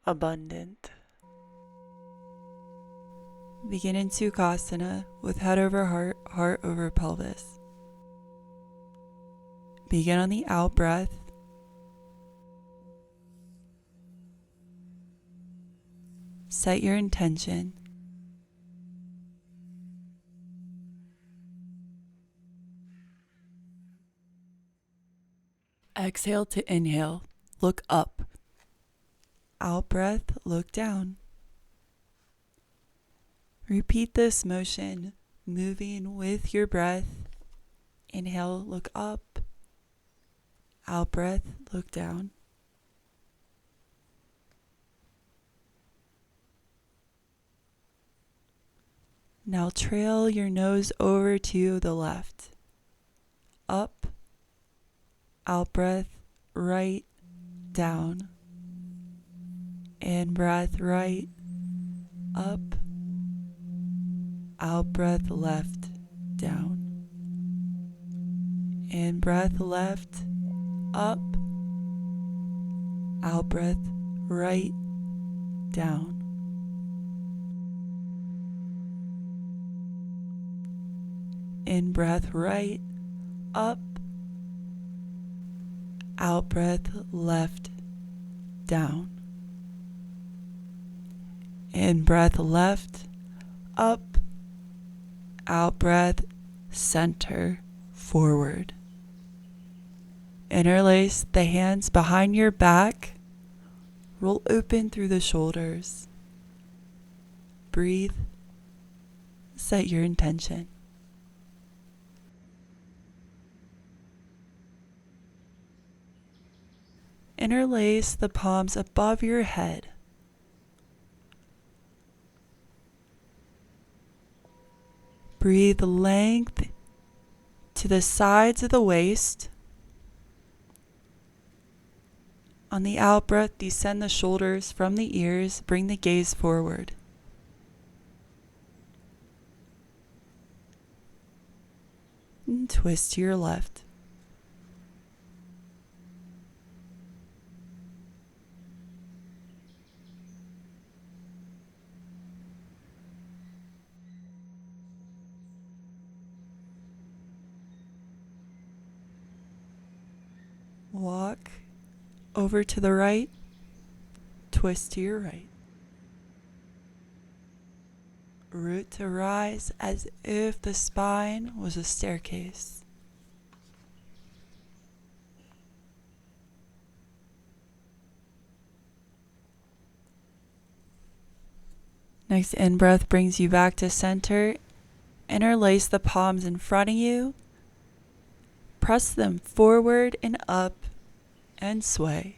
abundant. Begin in Sukhasana with head over heart, heart over pelvis. Begin on the out breath. Set your intention. Exhale to inhale. Look up. Out breath, look down. Repeat this motion, moving with your breath. Inhale, look up. Out breath, look down. Now trail your nose over to the left. Up. Out breath, right, down. In breath, right, up. Out breath, left, down. In breath, left, up. Out breath, right, down. In breath, right, up. Out breath, left, down. In breath, left, up. Out breath, center, forward. Interlace the hands behind your back. Roll open through the shoulders. Breathe. Set your intention. Interlace the palms above your head. Breathe length to the sides of the waist. On the out breath, descend the shoulders from the ears. Bring the gaze forward. And twist to your left. Walk over to the right, twist to your right. Root to rise as if the spine was a staircase. Next in-breath brings you back to center. Interlace the palms in front of you. Press them forward and up and sway.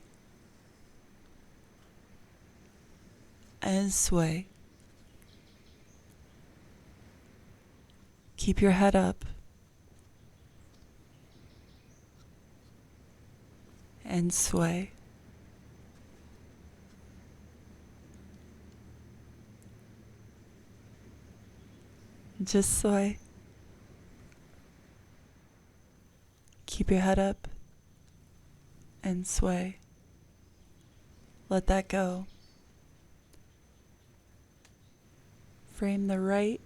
And sway. Keep your head up. And sway. Just sway. Keep your head up and sway. Let that go. Frame the right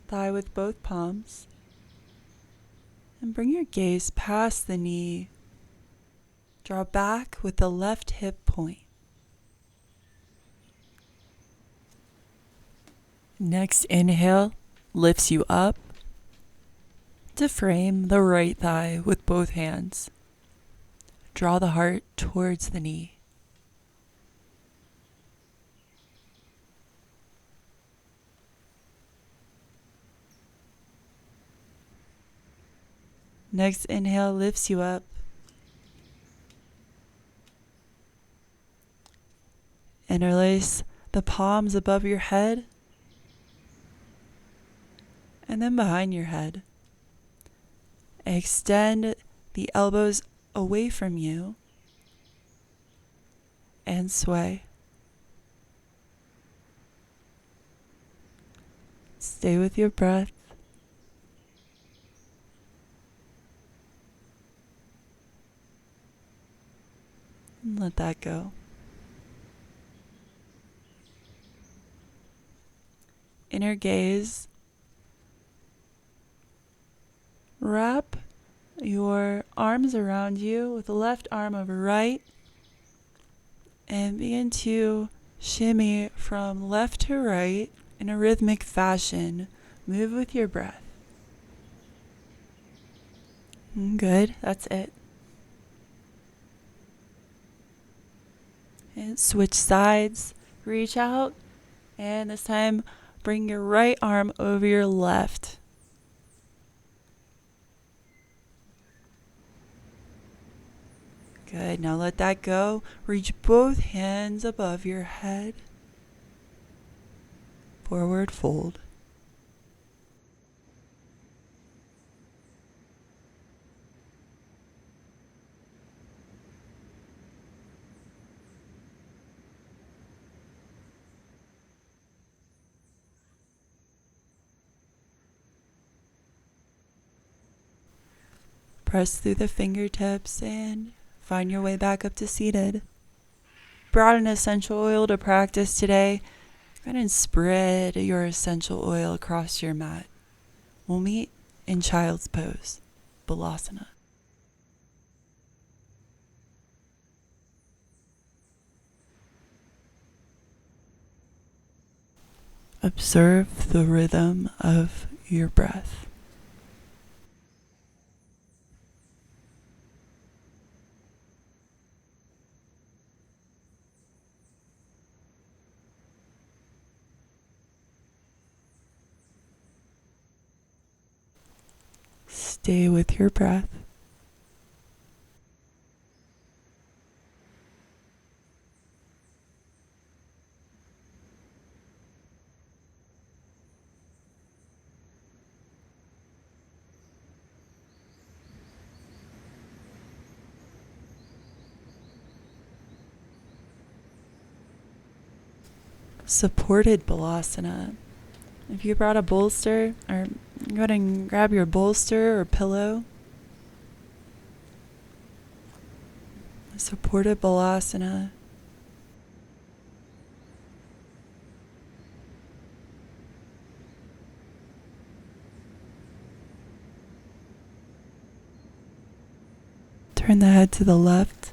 thigh with both palms and bring your gaze past the knee. Draw back with the left hip point. Next inhale lifts you up to frame the right thigh with both hands. Draw the heart towards the knee. Next inhale lifts you up. Interlace the palms above your head and then behind your head. Extend the elbows away from you and sway. Stay with your breath. And let that go. inner gaze. Wrap your arms around you with the left arm over right and begin to shimmy from left to right in a rhythmic fashion. Move with your breath. Good, that's it. And switch sides, reach out, and this time bring your right arm over your left. Good, now let that go. Reach both hands above your head. Forward fold. Press through the fingertips and find your way back up to seated. Brought an essential oil to practice today. Go ahead and spread your essential oil across your mat. We'll meet in child's pose, Balasana. Observe the rhythm of your breath. Stay with your breath. Supported Balasana. If you brought a bolster, or go ahead and grab your bolster or pillow. Supported Balasana. Turn the head to the left.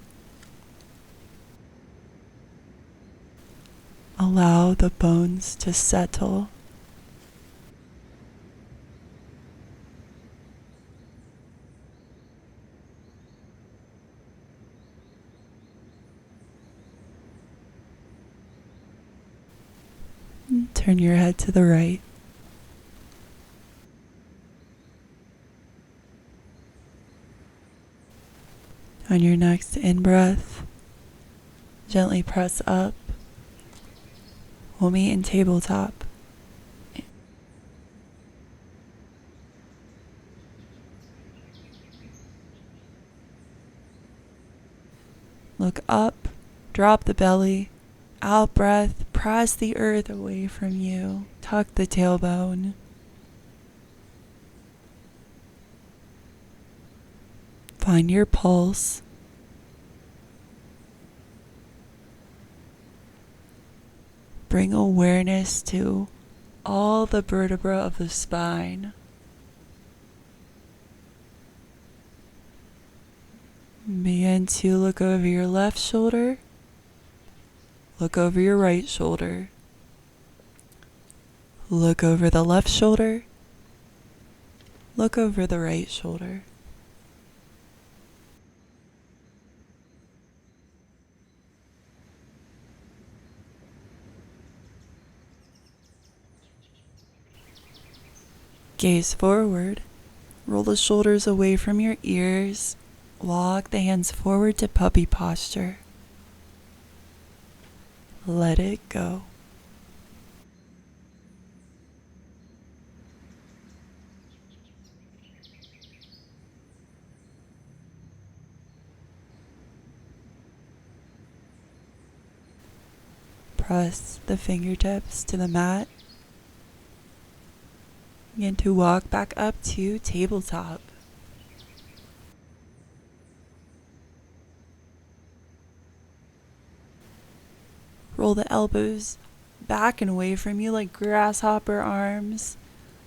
Allow the bones to settle. Turn your head to the right. On your next in-breath, gently press up. We'll meet in tabletop. Look up, drop the belly. Out breath, press the earth away from you. Tuck the tailbone. Find your pulse. Bring awareness to all the vertebrae of the spine. Begin to look over your left shoulder. Look over your right shoulder. Look over the left shoulder. Look over the right shoulder. Gaze forward. Roll the shoulders away from your ears. Walk the hands forward to puppy posture. Let it go. Press the fingertips to the mat. Begin to walk back up to tabletop. Roll the elbows back and away from you like grasshopper-arms.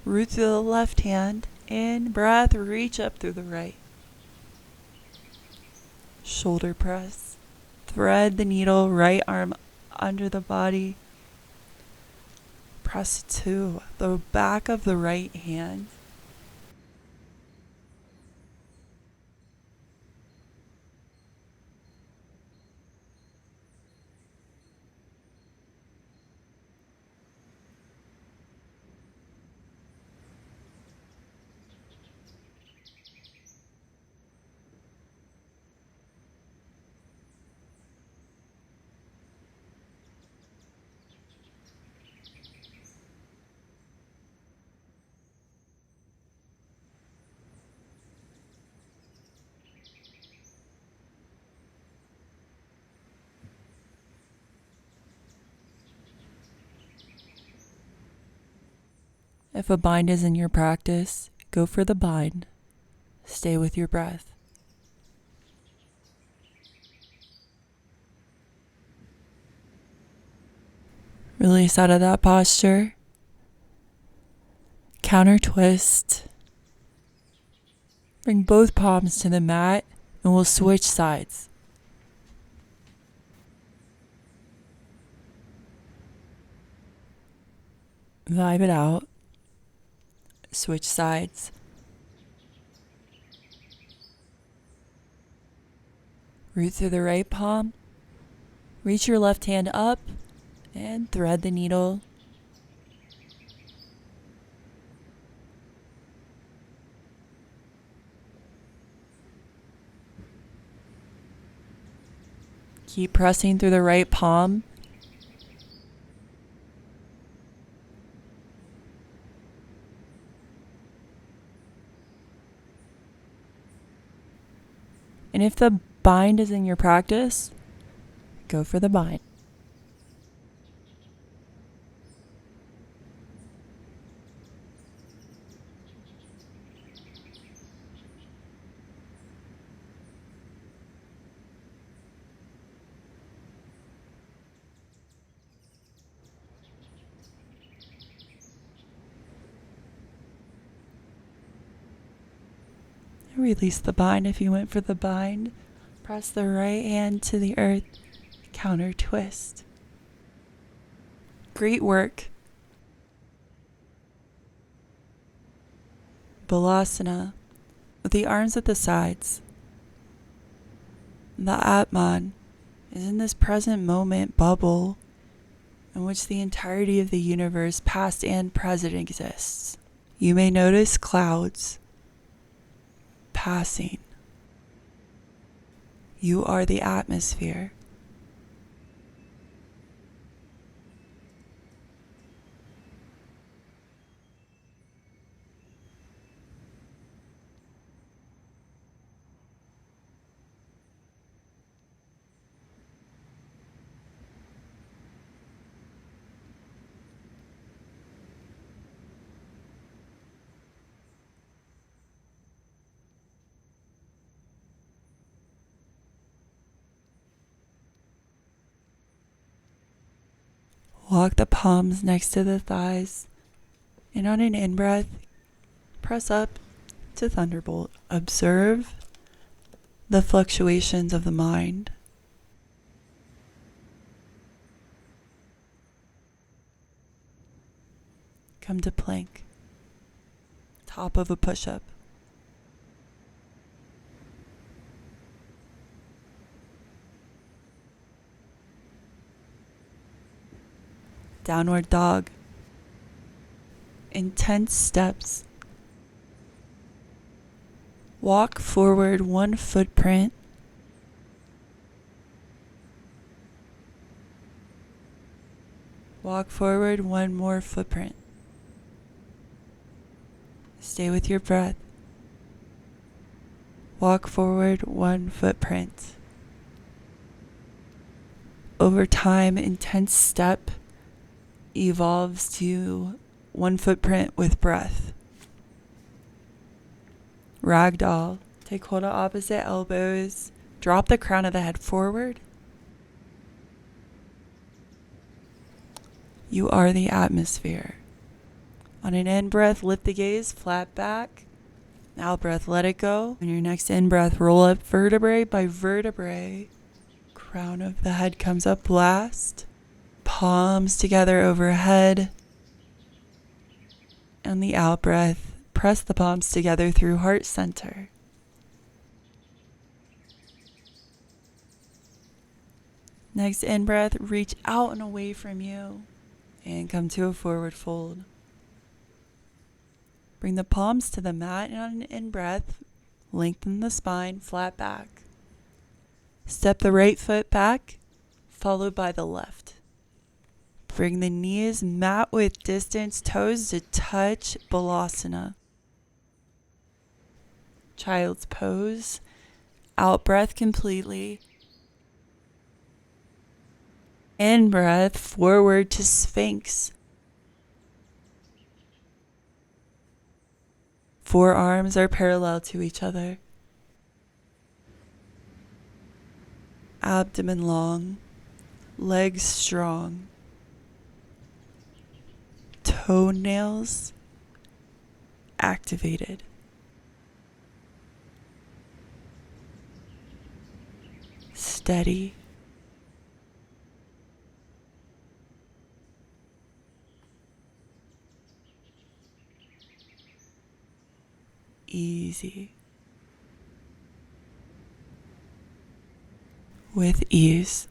Root through the left hand. In breath, reach up through the right. Shoulder press. Thread the needle, right arm under the body. Press to the back of the right hand. If a bind is in your practice, go for the bind. Stay with your breath. Release out of that posture. Counter twist. Bring both palms to the mat and we'll switch sides. Vibe it out. Switch sides. Root through the right palm. Reach your left hand up and thread the needle. Keep pressing through the right palm. And if the bind is in your practice, go for the bind. Release the bind if you went for the bind. Press the right hand to the earth. Counter twist. Great work. Balasana with the arms at the sides. The Atman is in this present moment bubble in which the entirety of the universe, past and present, exists. You may notice clouds passing. You are the atmosphere. Walk the palms next to the thighs, and on an in-breath, press up to thunderbolt. Observe the fluctuations of the mind. Come to plank, top of a push-up. Downward dog. Intense steps. Walk forward 1 footprint. Walk forward 1 more footprint. Stay with your breath. Walk forward 1 footprint. Over time, intense step evolves to 1 footprint with breath. Ragdoll. Take hold of opposite elbows. Drop the crown of the head forward. You are the atmosphere. On an in-breath, lift the gaze, flat back. Out-breath, let it go. On your next in-breath, roll up vertebrae by vertebrae. Crown of the head comes up last. Palms together overhead. And the out-breath, press the palms together through heart center. Next in-breath, reach out and away from you. And come to a forward fold. Bring the palms to the mat, and on an in-breath, lengthen the spine, flat back. Step the right foot back, followed by the left. Bring the knees mat width distance, toes to touch, Balasana. Child's pose, out breath completely. In breath, forward to Sphinx. Forearms are parallel to each other. Abdomen long, legs strong. Toenails activated. Steady. Easy. With ease.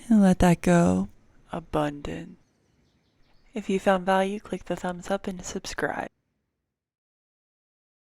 And let that go. Abundant. If you found value, click the thumbs up and subscribe.